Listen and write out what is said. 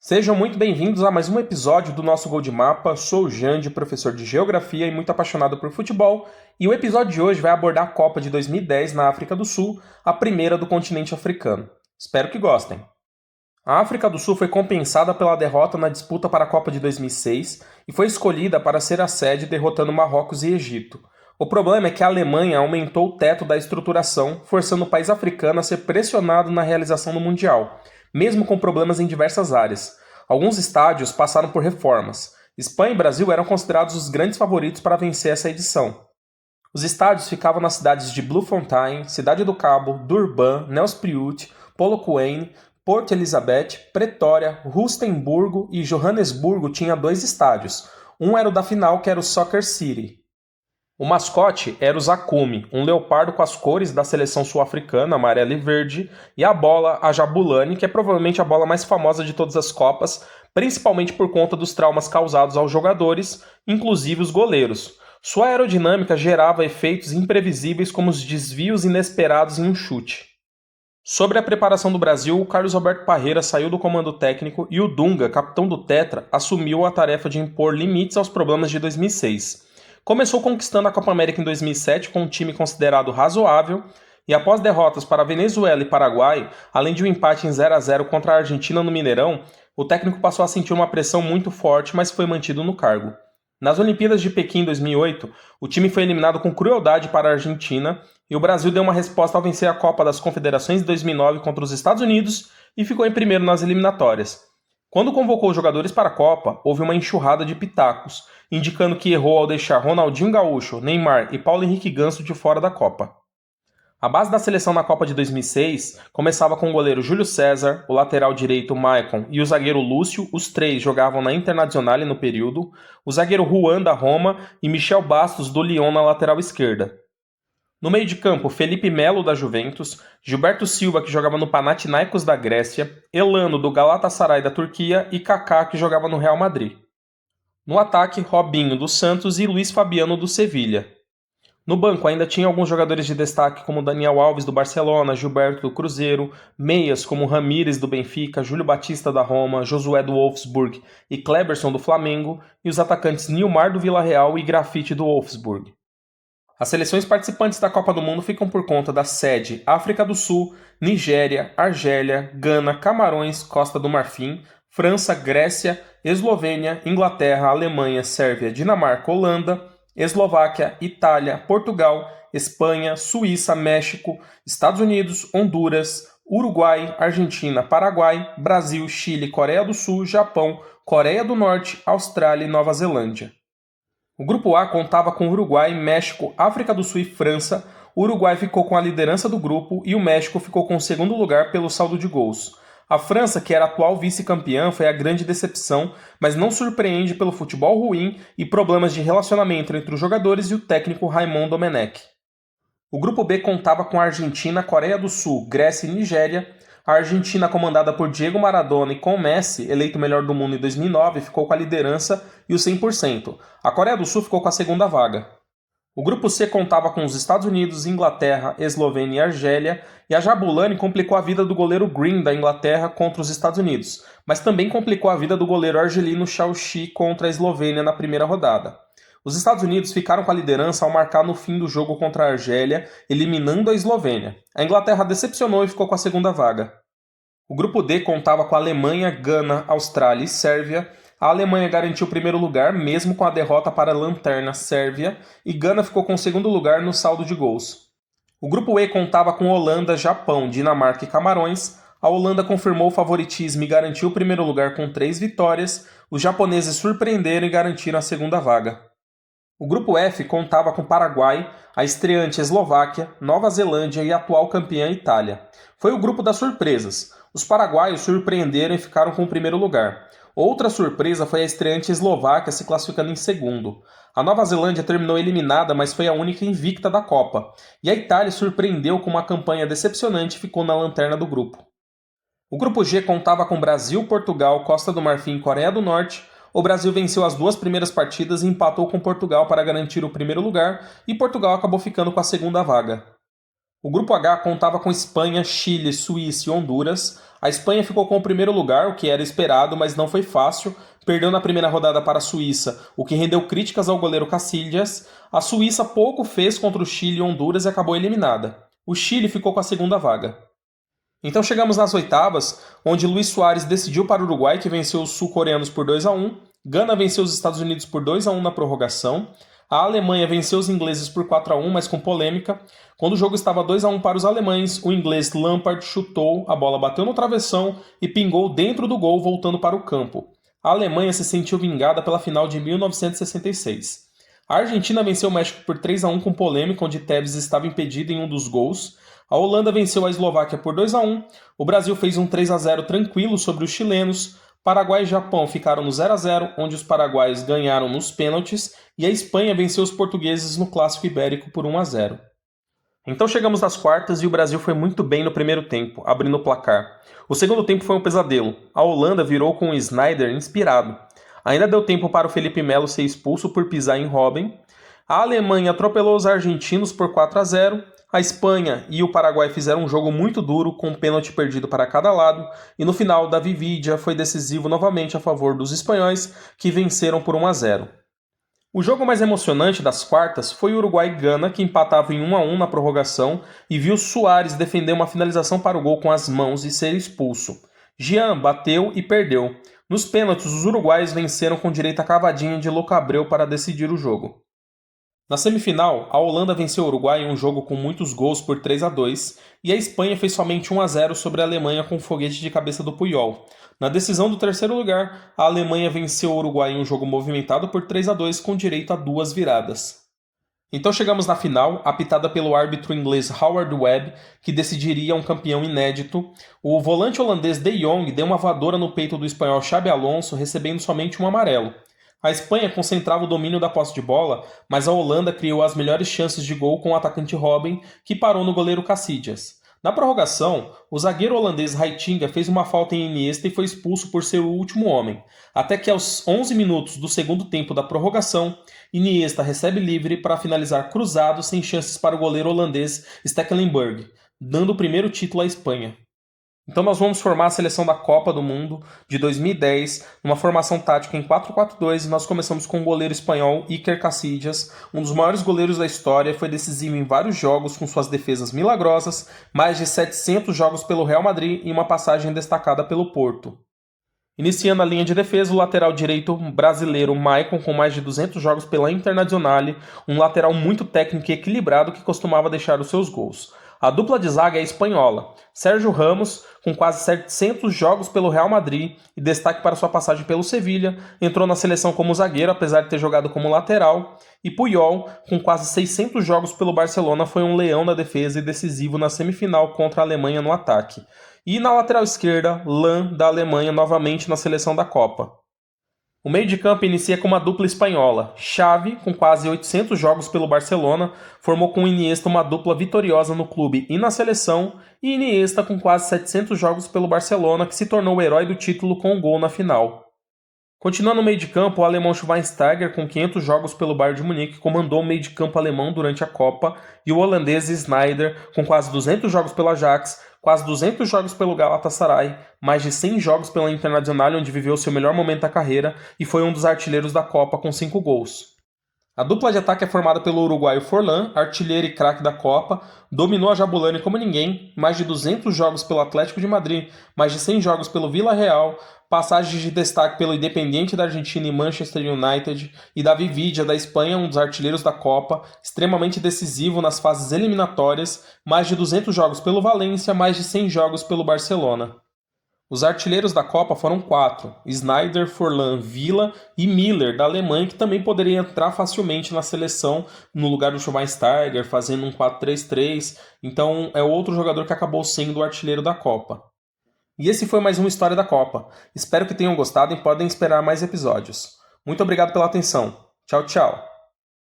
Sejam muito bem-vindos a mais um episódio do nosso Gol de Mapa. Sou o Jande, professor de Geografia e muito apaixonado por futebol, e o episódio de hoje vai abordar a Copa de 2010 na África do Sul, a primeira do continente africano. Espero que gostem. A África do Sul foi compensada pela derrota na disputa para a Copa de 2006 e foi escolhida para ser a sede, derrotando Marrocos e Egito. O problema é que a Alemanha aumentou o teto da estruturação, forçando o país africano a ser pressionado na realização do Mundial, mesmo com problemas em diversas áreas. Alguns estádios passaram por reformas. Espanha e Brasil eram considerados os grandes favoritos para vencer essa edição. Os estádios ficavam nas cidades de Bloemfontein, Cidade do Cabo, Durban, Nelspruit, Polokwane, Port Elizabeth, Pretória, Rustenburgo e Johannesburgo tinha 2 estádios. Um era o da final, que era o Soccer City. O mascote era o Zakume, um leopardo com as cores da seleção sul-africana, amarelo e verde, e a bola, a Jabulani, que é provavelmente a bola mais famosa de todas as Copas, principalmente por conta dos traumas causados aos jogadores, inclusive os goleiros. Sua aerodinâmica gerava efeitos imprevisíveis como os desvios inesperados em um chute. Sobre a preparação do Brasil, o Carlos Alberto Parreira saiu do comando técnico e o Dunga, capitão do Tetra, assumiu a tarefa de impor limites aos problemas de 2006. Começou conquistando a Copa América em 2007 com um time considerado razoável e após derrotas para Venezuela e Paraguai, além de um empate em 0-0 contra a Argentina no Mineirão, o técnico passou a sentir uma pressão muito forte, mas foi mantido no cargo. Nas Olimpíadas de Pequim em 2008, o time foi eliminado com crueldade para a Argentina e o Brasil deu uma resposta ao vencer a Copa das Confederações em 2009 contra os Estados Unidos e ficou em primeiro nas eliminatórias. Quando convocou os jogadores para a Copa, houve uma enxurrada de pitacos, indicando que errou ao deixar Ronaldinho Gaúcho, Neymar e Paulo Henrique Ganso de fora da Copa. A base da seleção na Copa de 2006 começava com o goleiro Júlio César, o lateral direito Maicon e o zagueiro Lúcio, os 3 jogavam na Internazionale no período, o zagueiro Juan da Roma e Michel Bastos do Lyon na lateral esquerda. No meio de campo, Felipe Melo da Juventus, Gilberto Silva que jogava no Panathinaikos da Grécia, Elano do Galatasaray da Turquia e Kaká que jogava no Real Madrid. No ataque, Robinho do Santos e Luiz Fabiano do Sevilha. No banco ainda tinha alguns jogadores de destaque como Daniel Alves do Barcelona, Gilberto do Cruzeiro, meias como Ramírez do Benfica, Júlio Batista da Roma, Josué do Wolfsburg e Kleberson do Flamengo, e os atacantes Nilmar do Villarreal e Grafite do Wolfsburg. As seleções participantes da Copa do Mundo ficam por conta da sede África do Sul, Nigéria, Argélia, Gana, Camarões, Costa do Marfim, França, Grécia, Eslovênia, Inglaterra, Alemanha, Sérvia, Dinamarca, Holanda, Eslováquia, Itália, Portugal, Espanha, Suíça, México, Estados Unidos, Honduras, Uruguai, Argentina, Paraguai, Brasil, Chile, Coreia do Sul, Japão, Coreia do Norte, Austrália e Nova Zelândia. O grupo A contava com Uruguai, México, África do Sul e França. O Uruguai ficou com a liderança do grupo e o México ficou com o segundo lugar pelo saldo de gols. A França, que era a atual vice-campeã, foi a grande decepção, mas não surpreende pelo futebol ruim e problemas de relacionamento entre os jogadores e o técnico Raymond Domenech. O grupo B contava com a Argentina, Coreia do Sul, Grécia e Nigéria. A Argentina, comandada por Diego Maradona e com Messi, eleito melhor do mundo em 2009, ficou com a liderança e o 100%. A Coreia do Sul ficou com a segunda vaga. O grupo C contava com os Estados Unidos, Inglaterra, Eslovênia e Argélia, e a Jabulani complicou a vida do goleiro Green da Inglaterra contra os Estados Unidos, mas também complicou a vida do goleiro argelino Chauchi contra a Eslovênia na primeira rodada. Os Estados Unidos ficaram com a liderança ao marcar no fim do jogo contra a Argélia, eliminando a Eslovênia. A Inglaterra decepcionou e ficou com a segunda vaga. O grupo D contava com a Alemanha, Gana, Austrália e Sérvia. A Alemanha garantiu o primeiro lugar, mesmo com a derrota para a lanterna Sérvia, e Gana ficou com o segundo lugar no saldo de gols. O grupo E contava com Holanda, Japão, Dinamarca e Camarões. A Holanda confirmou o favoritismo e garantiu o primeiro lugar com 3 vitórias. Os japoneses surpreenderam e garantiram a segunda vaga. O grupo F contava com Paraguai, a estreante Eslováquia, Nova Zelândia e a atual campeã Itália. Foi o grupo das surpresas. Os paraguaios surpreenderam e ficaram com o primeiro lugar. Outra surpresa foi a estreante Eslováquia se classificando em segundo. A Nova Zelândia terminou eliminada, mas foi a única invicta da Copa. E a Itália surpreendeu com uma campanha decepcionante e ficou na lanterna do grupo. O grupo G contava com Brasil, Portugal, Costa do Marfim e Coreia do Norte. O Brasil venceu as 2 primeiras partidas e empatou com Portugal para garantir o primeiro lugar, e Portugal acabou ficando com a segunda vaga. O grupo H contava com Espanha, Chile, Suíça e Honduras. A Espanha ficou com o primeiro lugar, o que era esperado, mas não foi fácil. Perdeu na primeira rodada para a Suíça, o que rendeu críticas ao goleiro Casillas. A Suíça pouco fez contra o Chile e Honduras e acabou eliminada. O Chile ficou com a segunda vaga. Então chegamos nas oitavas, onde Luis Soares decidiu para o Uruguai, que venceu os sul-coreanos por 2-1. Gana venceu os Estados Unidos por 2-1 na prorrogação. A Alemanha venceu os ingleses por 4-1, mas com polêmica. Quando o jogo estava 2-1 para os alemães, o inglês Lampard chutou, a bola bateu no travessão e pingou dentro do gol, voltando para o campo. A Alemanha se sentiu vingada pela final de 1966. A Argentina venceu o México por 3-1 com polêmica, onde Tevez estava impedido em um dos gols. A Holanda venceu a Eslováquia por 2-1. O Brasil fez um 3-0 tranquilo sobre os chilenos. Paraguai e Japão ficaram no 0-0, onde os paraguaios ganharam nos pênaltis, e a Espanha venceu os portugueses no Clássico Ibérico por 1-0. Então chegamos nas quartas e o Brasil foi muito bem no primeiro tempo, abrindo o placar. O segundo tempo foi um pesadelo. A Holanda virou com o Sneijder inspirado. Ainda deu tempo para o Felipe Melo ser expulso por pisar em Robben. A Alemanha atropelou os argentinos por 4-0. A Espanha e o Paraguai fizeram um jogo muito duro, com um pênalti perdido para cada lado, e no final, Davi Villa foi decisivo novamente a favor dos espanhóis, que venceram por 1-0. O jogo mais emocionante das quartas foi o Uruguai e Gana, que empatava em 1-1 na prorrogação, e viu Soares defender uma finalização para o gol com as mãos e ser expulso. Jean bateu e perdeu. Nos pênaltis, os uruguaios venceram com direito à cavadinha de Louco Abreu para decidir o jogo. Na semifinal, a Holanda venceu o Uruguai em um jogo com muitos gols por 3-2 e a Espanha fez somente 1-0 sobre a Alemanha com um foguete de cabeça do Puyol. Na decisão do terceiro lugar, a Alemanha venceu o Uruguai em um jogo movimentado por 3-2 com direito a 2 viradas. Então chegamos na final, apitada pelo árbitro inglês Howard Webb, que decidiria um campeão inédito. O volante holandês De Jong deu uma voadora no peito do espanhol Xabi Alonso, recebendo somente um amarelo. A Espanha concentrava o domínio da posse de bola, mas a Holanda criou as melhores chances de gol com o atacante Robben, que parou no goleiro Casillas. Na prorrogação, o zagueiro holandês Heitinga fez uma falta em Iniesta e foi expulso por ser o último homem, até que aos 11 minutos do segundo tempo da prorrogação, Iniesta recebe livre para finalizar cruzado sem chances para o goleiro holandês Stekelenburg, dando o primeiro título à Espanha. Então nós vamos formar a seleção da Copa do Mundo de 2010, numa formação tática em 4-4-2, e nós começamos com o goleiro espanhol Iker Casillas, um dos maiores goleiros da história, foi decisivo em vários jogos com suas defesas milagrosas, mais de 700 jogos pelo Real Madrid e uma passagem destacada pelo Porto. Iniciando a linha de defesa, o lateral direito brasileiro Maicon, com mais de 200 jogos pela Internazionale, um lateral muito técnico e equilibrado que costumava deixar os seus gols. A dupla de zaga é espanhola. Sérgio Ramos, com quase 700 jogos pelo Real Madrid e destaque para sua passagem pelo Sevilha, entrou na seleção como zagueiro, apesar de ter jogado como lateral. E Puyol, com quase 600 jogos pelo Barcelona, foi um leão da defesa e decisivo na semifinal contra a Alemanha no ataque. E na lateral esquerda, Lan, da Alemanha, novamente na seleção da Copa. O meio de campo inicia com uma dupla espanhola. Xavi, com quase 800 jogos pelo Barcelona, formou com Iniesta uma dupla vitoriosa no clube e na seleção, e Iniesta, com quase 700 jogos pelo Barcelona, que se tornou o herói do título com um gol na final. Continuando no meio de campo, o alemão Schweinsteiger, com 500 jogos pelo Bayern de Munique, comandou o meio de campo alemão durante a Copa, e o holandês Sneijder, com quase 200 jogos pelo Ajax, quase 200 jogos pelo Galatasaray, mais de 100 jogos pela Internazionale, onde viveu seu melhor momento da carreira, e foi um dos artilheiros da Copa com 5 gols. A dupla de ataque é formada pelo uruguaio Forlán, artilheiro e craque da Copa, dominou a Jabulani como ninguém, mais de 200 jogos pelo Atlético de Madrid, mais de 100 jogos pelo Villarreal, passagens de destaque pelo Independiente da Argentina e Manchester United, e Davi Villa da Espanha, um dos artilheiros da Copa, extremamente decisivo nas fases eliminatórias, mais de 200 jogos pelo Valência, mais de 100 jogos pelo Barcelona. Os artilheiros da Copa foram 4, Sneijder, Forlán, Villa e Miller, da Alemanha, que também poderia entrar facilmente na seleção no lugar do Schweinsteiger, fazendo um 4-3-3, então é outro jogador que acabou sendo o artilheiro da Copa. E esse foi mais uma História da Copa. Espero que tenham gostado e podem esperar mais episódios. Muito obrigado pela atenção. Tchau, tchau.